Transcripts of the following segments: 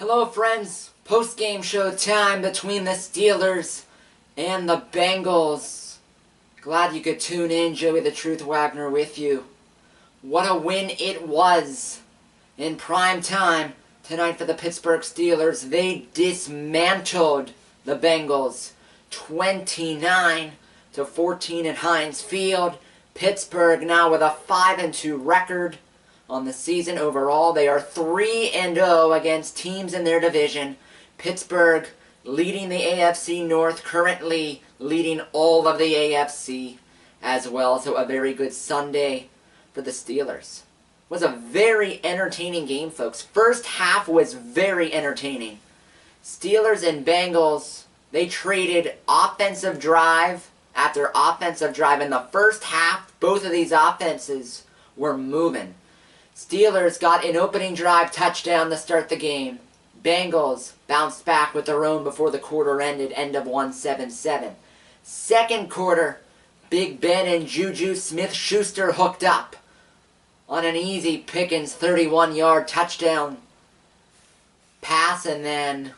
Hello friends, post-game show time between the Steelers and the Bengals. Glad you could tune in, Joey the Truth Wagner with you. What a win it was in prime time tonight for the Pittsburgh Steelers. They dismantled the Bengals 29-14 at Heinz Field. Pittsburgh now with a 5-2 record. On the season overall, they are 3-0 against teams in their division. Pittsburgh leading the AFC North, currently leading all of the AFC as well. So a very good Sunday for the Steelers. It was a very entertaining game, folks. First half was very entertaining. Steelers and Bengals, they traded offensive drive after offensive drive. In the first half, both of these offenses were moving. Steelers got an opening drive touchdown to start the game. Bengals bounced back with their own before the quarter ended, end of 1-7-7. Second quarter, Big Ben and JuJu Smith-Schuster hooked up on an easy Pickens 31-yard touchdown pass, and then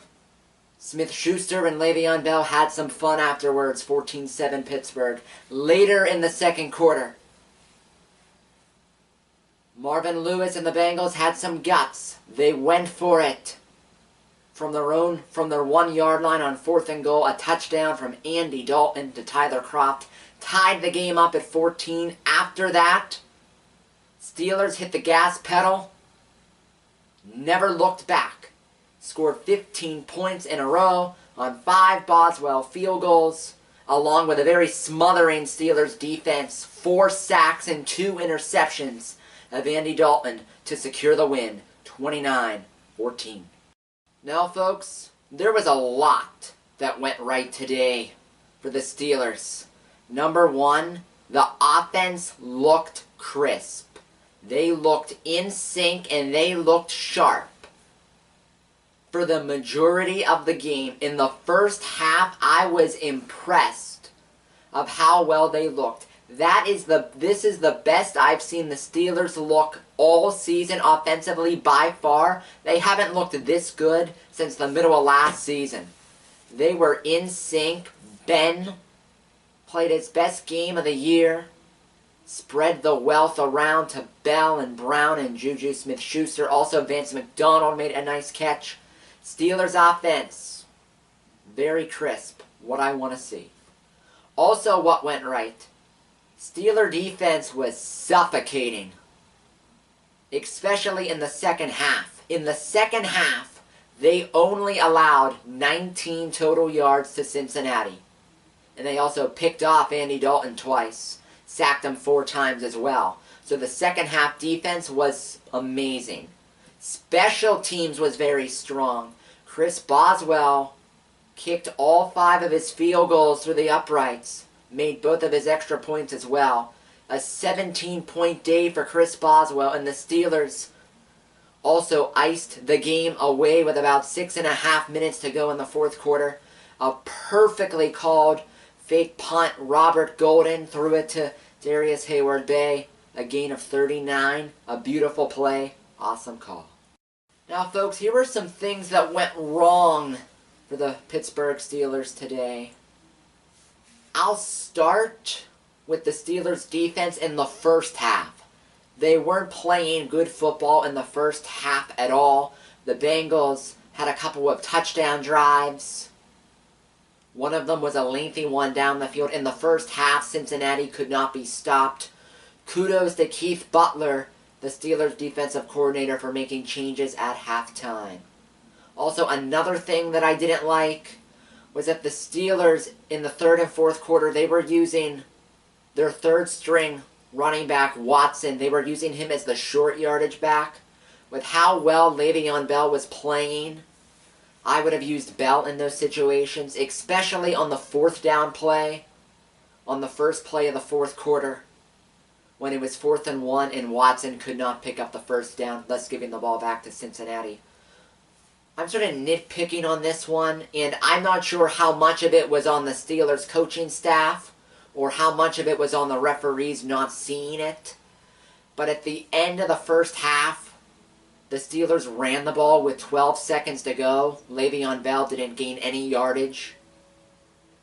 Smith-Schuster and Le'Veon Bell had some fun afterwards, 14-7 Pittsburgh. Later in the second quarter, Marvin Lewis and the Bengals had some guts. They went for it. From their 1-yard line on 4th and goal, a touchdown from Andy Dalton to Tyler Croft tied the game up at 14. After that, Steelers hit the gas pedal, never looked back. Scored 15 points in a row on 5 Boswell field goals, along with a very smothering Steelers defense, 4 sacks and 2 interceptions of Andy Dalton to secure the win, 29-14. Now, folks, there was a lot that went right today for the Steelers. Number one, the offense looked crisp. They looked in sync and they looked sharp for the majority of the game. In the first half, I was impressed of how well they looked. This is the best I've seen the Steelers look all season offensively by far. They haven't looked this good since the middle of last season. They were in sync. Ben played his best game of the year. Spread the wealth around to Bell and Brown and JuJu Smith-Schuster. Also, Vance McDonald made a nice catch. Steelers offense, very crisp. What I want to see. Also, what went right? Steeler defense was suffocating, especially in the second half. In the second half, they only allowed 19 total yards to Cincinnati. And they also picked off Andy Dalton twice, sacked him 4 times as well. So the second half defense was amazing. Special teams was very strong. Chris Boswell kicked all 5 of his field goals through the uprights. Made both of his extra points as well. A 17-point day for Chris Boswell, and the Steelers also iced the game away with about 6.5 minutes to go in the fourth quarter. A perfectly called fake punt. Robert Golden threw it to Darius Heyward Bay. A gain of 39. A beautiful play. Awesome call. Now, folks, here are some things that went wrong for the Pittsburgh Steelers today. I'll start with the Steelers' defense in the first half. They weren't playing good football in the first half at all. The Bengals had a couple of touchdown drives. One of them was a lengthy one down the field. In the first half, Cincinnati could not be stopped. Kudos to Keith Butler, the Steelers' defensive coordinator, for making changes at halftime. Also, another thing that I didn't like was that the Steelers, in the third and fourth quarter, they were using their third-string running back, Watson. They were using him as the short yardage back. With how well Le'Veon Bell was playing, I would have used Bell in those situations, especially on the 4th down play, on the first play of the fourth quarter, when it was 4th and 1 and Watson could not pick up the first down, thus giving the ball back to Cincinnati. I'm sort of nitpicking on this one, and I'm not sure how much of it was on the Steelers coaching staff or how much of it was on the referees not seeing it. But at the end of the first half, The Steelers ran the ball with 12 seconds to go. Le'Veon Bell didn't gain any yardage.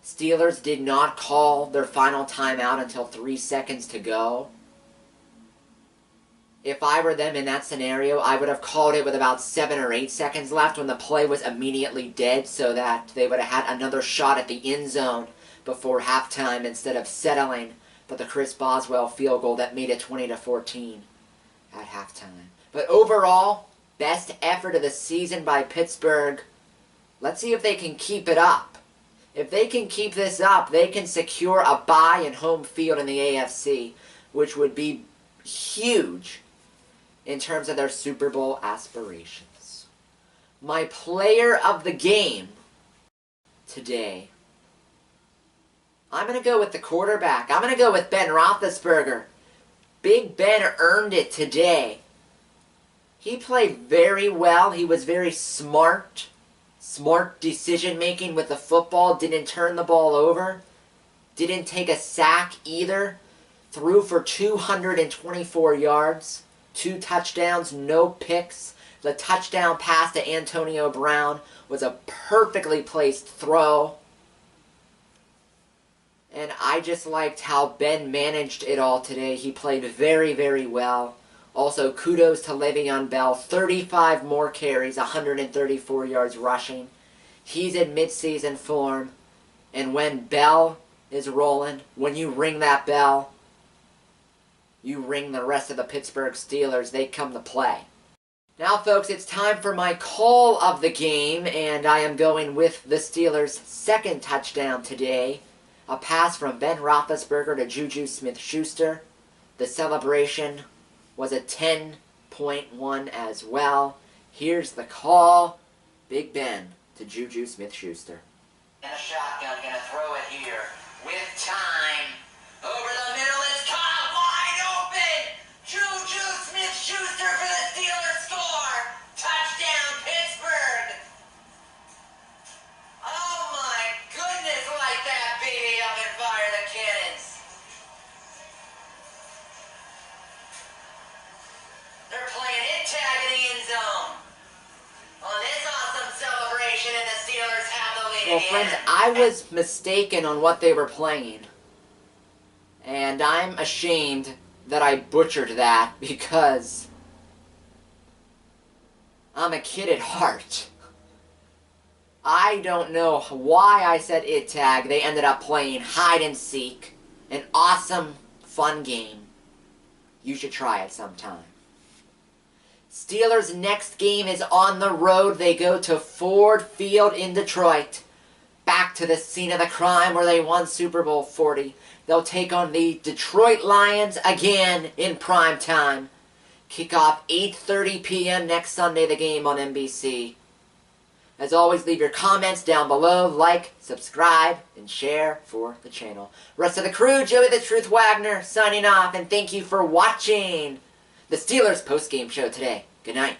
Steelers did not call their final timeout until 3 seconds to go. If I were them in that scenario, I would have called it with about 7 or 8 seconds left when the play was immediately dead so that they would have had another shot at the end zone before halftime instead of settling for the Chris Boswell field goal that made it 20-14 at halftime. But overall, best effort of the season by Pittsburgh. Let's see if they can keep it up. If they can keep this up, they can secure a bye and home field in the AFC, which would be huge in terms of their Super Bowl aspirations. My player of the game today, I'm going to go with the quarterback. I'm going to go with Ben Roethlisberger. Big Ben earned it today. He played very well. He was very smart. Smart decision-making with the football. Didn't turn the ball over. Didn't take a sack either. Threw for 224 yards. 2 touchdowns, no picks. The touchdown pass to Antonio Brown was a perfectly placed throw. And I just liked how Ben managed it all today. He played very, very well. Also, kudos to Le'Veon Bell. 35 more carries, 134 yards rushing. He's in midseason form. And when Bell is rolling, when you ring that bell, you ring the rest of the Pittsburgh Steelers. They come to play. Now, folks, it's time for my call of the game, and I am going with the Steelers' second touchdown today. A pass from Ben Roethlisberger to JuJu Smith-Schuster. The celebration was a 10.1 as well. Here's the call. Big Ben to JuJu Smith-Schuster. And a shotgun, gonna throw it here with time. Over the middle, it's caught wide open. JuJu Smith-Schuster for the Steelers score. Touchdown, Pittsburgh. Oh my goodness, light that baby up and fire the cannons. They're playing it tag in the end zone. On this awesome celebration, and the Steelers have the lead Well, again. friends, I was mistaken on what they were playing. And I'm ashamed that I butchered that because I'm a kid at heart. I don't know why I said it tag. They ended up playing hide and seek. An awesome, fun game. You should try it sometime. Steelers' next game is on the road. They go to Ford Field in Detroit. Back to the scene of the crime where they won Super Bowl 40. They'll take on the Detroit Lions again in prime time. Kickoff 8:30 p.m. next Sunday, the game on NBC. As always, leave your comments down below, like, subscribe, and share for the channel. Rest of the crew, Joey the Truth Wagner, signing off, and thank you for watching the Steelers post-game show today. Good night.